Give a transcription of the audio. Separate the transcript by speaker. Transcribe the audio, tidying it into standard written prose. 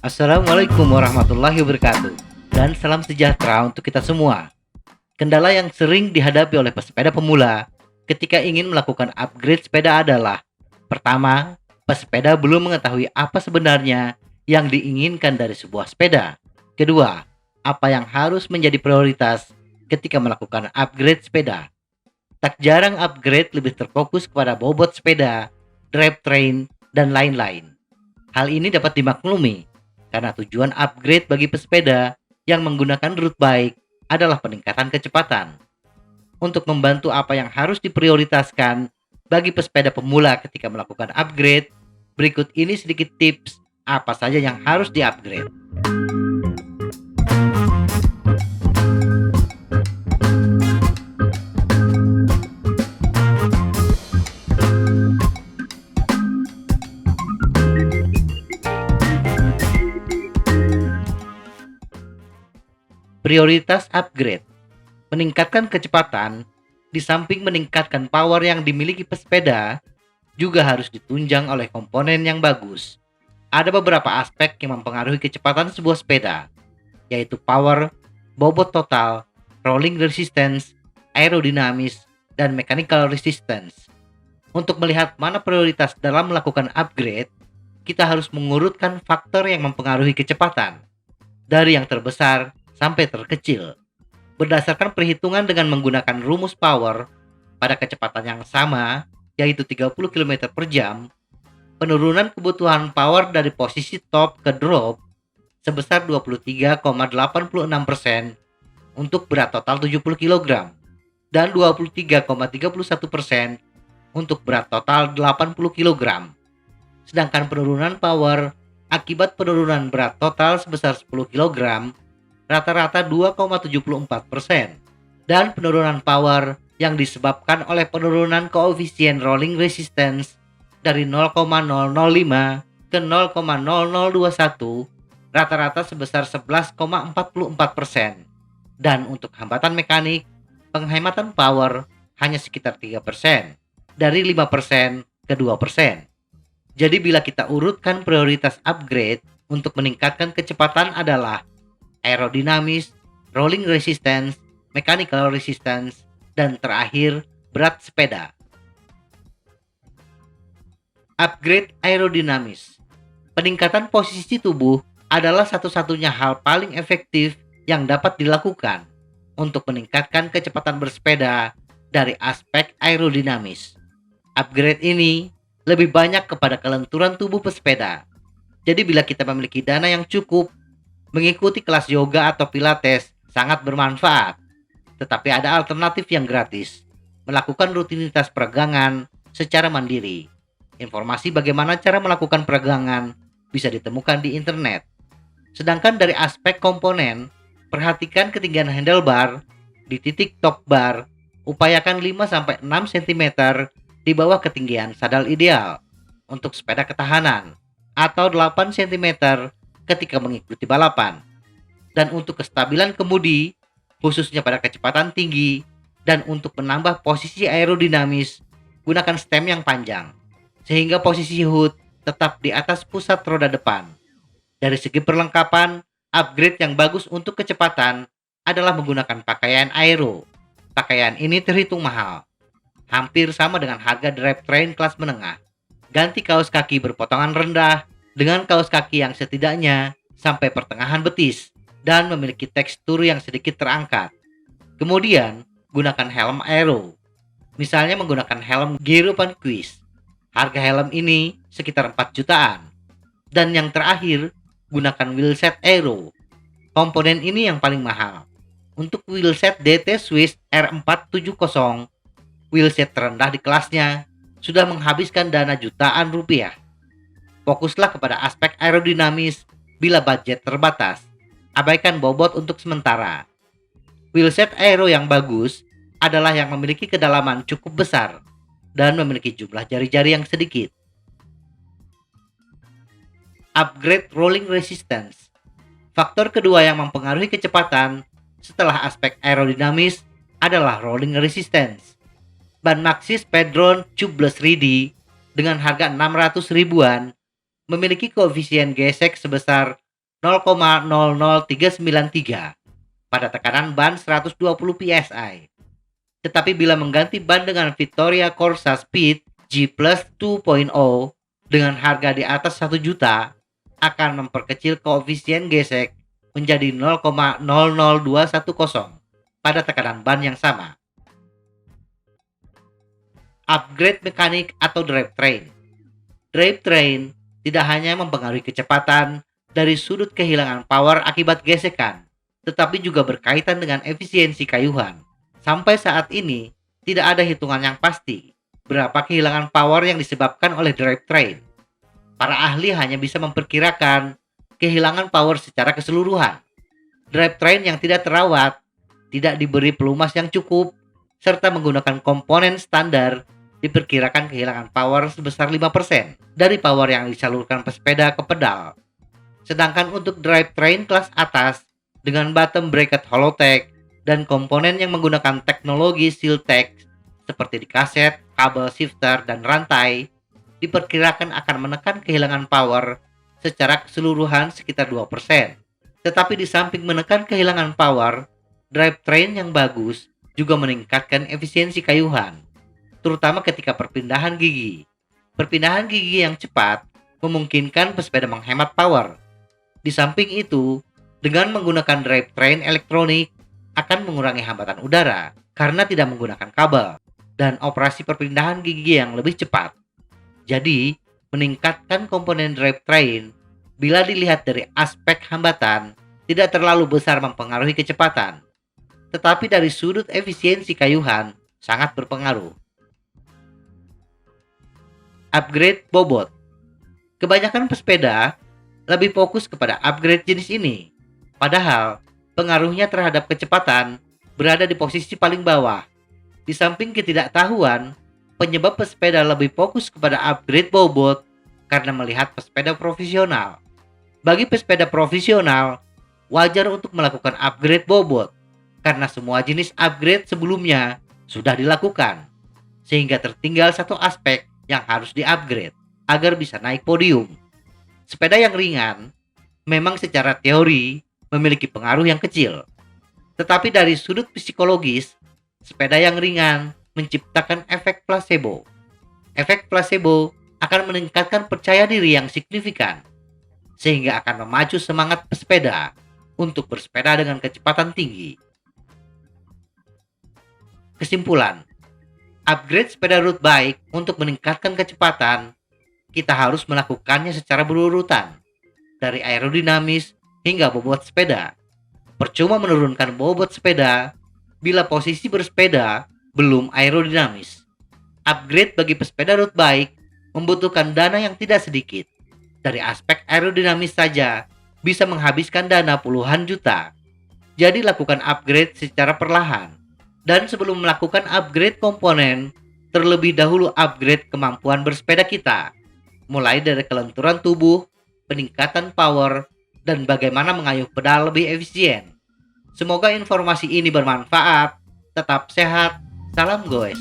Speaker 1: Assalamualaikum warahmatullahi wabarakatuh, dan salam sejahtera untuk kita semua. Kendala yang sering dihadapi oleh pesepeda pemula ketika ingin melakukan upgrade sepeda adalah: pertama, pesepeda belum mengetahui apa sebenarnya yang diinginkan dari sebuah sepeda. Kedua, apa yang harus menjadi prioritas ketika melakukan upgrade sepeda. Tak jarang upgrade lebih terfokus kepada bobot sepeda, drivetrain, dan lain-lain. Hal ini dapat dimaklumi karena tujuan upgrade bagi pesepeda yang menggunakan route bike adalah peningkatan kecepatan. Untuk membantu apa yang harus diprioritaskan bagi pesepeda pemula ketika melakukan upgrade, berikut ini sedikit tips apa saja yang harus di-upgrade. Prioritas upgrade: meningkatkan kecepatan, di samping meningkatkan power yang dimiliki pesepeda, juga harus ditunjang oleh komponen yang bagus. Ada beberapa aspek yang mempengaruhi kecepatan sebuah sepeda, yaitu power, bobot total, rolling resistance, aerodinamis, dan mechanical resistance. Untuk melihat mana prioritas dalam melakukan upgrade, kita harus mengurutkan faktor yang mempengaruhi kecepatan, dari yang terbesar sampai terkecil. Berdasarkan perhitungan dengan menggunakan rumus power, pada kecepatan yang sama, yaitu 30 km per jam, penurunan kebutuhan power dari posisi top ke drop sebesar 23,86% untuk berat total 70 kg dan 23,31% untuk berat total 80 kg. Sedangkan penurunan power akibat penurunan berat total sebesar 10 kg rata-rata 2,74%, dan penurunan power yang disebabkan oleh penurunan koefisien rolling resistance dari 0,005 ke 0,0021 rata-rata sebesar 11,44%, dan untuk hambatan mekanik, penghematan power hanya sekitar 3%, dari 5% ke 2%. Jadi bila kita urutkan prioritas upgrade untuk meningkatkan kecepatan adalah aerodinamis, rolling resistance, mechanical resistance, dan terakhir berat sepeda. Upgrade aerodinamis. Peningkatan posisi tubuh adalah satu-satunya hal paling efektif yang dapat dilakukan untuk meningkatkan kecepatan bersepeda dari aspek aerodinamis. Upgrade ini lebih banyak kepada kelenturan tubuh pesepeda. Jadi bila kita memiliki dana yang cukup, mengikuti kelas yoga atau pilates sangat bermanfaat. Tetapi ada alternatif yang gratis, melakukan rutinitas peregangan secara mandiri. Informasi bagaimana cara melakukan peregangan bisa ditemukan di internet. Sedangkan dari aspek komponen, perhatikan ketinggian handlebar di titik top bar, upayakan 5-6 cm di bawah ketinggian sadal ideal untuk sepeda ketahanan, atau 8 cm ketika mengikuti balapan. Dan untuk kestabilan kemudi, khususnya pada kecepatan tinggi, dan untuk menambah posisi aerodinamis, gunakan stem yang panjang, sehingga posisi hood tetap di atas pusat roda depan. Dari segi perlengkapan, upgrade yang bagus untuk kecepatan adalah menggunakan pakaian aero. Pakaian ini terhitung mahal, hampir sama dengan harga drivetrain kelas menengah. Ganti kaos kaki berpotongan rendah dengan kaos kaki yang setidaknya sampai pertengahan betis dan memiliki tekstur yang sedikit terangkat. Kemudian, gunakan helm aero. Misalnya menggunakan helm Giro Vanquish. Harga helm ini sekitar 4 jutaan. Dan yang terakhir, gunakan wheelset aero. Komponen ini yang paling mahal. Untuk wheelset DT Swiss R470, wheelset terendah di kelasnya, sudah menghabiskan dana jutaan rupiah. Fokuslah kepada aspek aerodinamis bila budget terbatas. Abaikan bobot untuk sementara. Wheelset aero yang bagus adalah yang memiliki kedalaman cukup besar dan memiliki jumlah jari-jari yang sedikit. Upgrade rolling resistance. Faktor kedua yang mempengaruhi kecepatan setelah aspek aerodinamis adalah rolling resistance. Ban Maxxis Pedron Tubeless Ready dengan harga 600 ribuan memiliki koefisien gesek sebesar 0,00393 pada tekanan ban 120 psi. Tetapi bila mengganti ban dengan Vittoria Corsa Speed G Plus 2.0 dengan harga di atas 1 juta, akan memperkecil koefisien gesek menjadi 0,00210 pada tekanan ban yang sama. Upgrade mekanik atau drivetrain. Drivetrain tidak hanya mempengaruhi kecepatan dari sudut kehilangan power akibat gesekan, tetapi juga berkaitan dengan efisiensi kayuhan. Sampai saat ini, tidak ada hitungan yang pasti berapa kehilangan power yang disebabkan oleh drivetrain. Para ahli hanya bisa memperkirakan kehilangan power secara keseluruhan. Drivetrain yang tidak terawat, tidak diberi pelumas yang cukup, serta menggunakan komponen standar diperkirakan kehilangan power sebesar 5% dari power yang disalurkan pesepeda ke pedal. Sedangkan untuk drivetrain kelas atas dengan bottom bracket Holotech dan komponen yang menggunakan teknologi Sealtech seperti di kaset, kabel shifter, dan rantai, diperkirakan akan menekan kehilangan power secara keseluruhan sekitar 2%. Tetapi di samping menekan kehilangan power, drivetrain yang bagus juga meningkatkan efisiensi kayuhan, terutama ketika perpindahan gigi. Perpindahan gigi yang cepat memungkinkan pesepeda menghemat power. Di samping itu, dengan menggunakan drivetrain elektronik akan mengurangi hambatan udara karena tidak menggunakan kabel dan operasi perpindahan gigi yang lebih cepat. Jadi, meningkatkan komponen drivetrain bila dilihat dari aspek hambatan tidak terlalu besar mempengaruhi kecepatan, tetapi dari sudut efisiensi kayuhan sangat berpengaruh. Upgrade bobot. Kebanyakan pesepeda lebih fokus kepada upgrade jenis ini, padahal pengaruhnya terhadap kecepatan berada di posisi paling bawah. Di samping ketidaktahuan, penyebab pesepeda lebih fokus kepada upgrade bobot karena melihat pesepeda profesional. Bagi pesepeda profesional, wajar untuk melakukan upgrade bobot karena semua jenis upgrade sebelumnya sudah dilakukan, sehingga tertinggal satu aspek yang harus di-upgrade agar bisa naik podium. Sepeda yang ringan memang secara teori memiliki pengaruh yang kecil, tetapi dari sudut psikologis, sepeda yang ringan menciptakan efek placebo. Efek placebo akan meningkatkan percaya diri yang signifikan, sehingga akan memacu semangat pesepeda untuk bersepeda dengan kecepatan tinggi. Kesimpulan, upgrade sepeda road bike untuk meningkatkan kecepatan, kita harus melakukannya secara berurutan, dari aerodinamis hingga bobot sepeda. Percuma menurunkan bobot sepeda bila posisi bersepeda belum aerodinamis. Upgrade bagi pesepeda road bike membutuhkan dana yang tidak sedikit. Dari aspek aerodinamis saja bisa menghabiskan dana puluhan juta. Jadi lakukan upgrade secara perlahan. Dan sebelum melakukan upgrade komponen, terlebih dahulu upgrade kemampuan bersepeda kita. Mulai dari kelenturan tubuh, peningkatan power, dan bagaimana mengayuh pedal lebih efisien. Semoga informasi ini bermanfaat. Tetap sehat. Salam goes.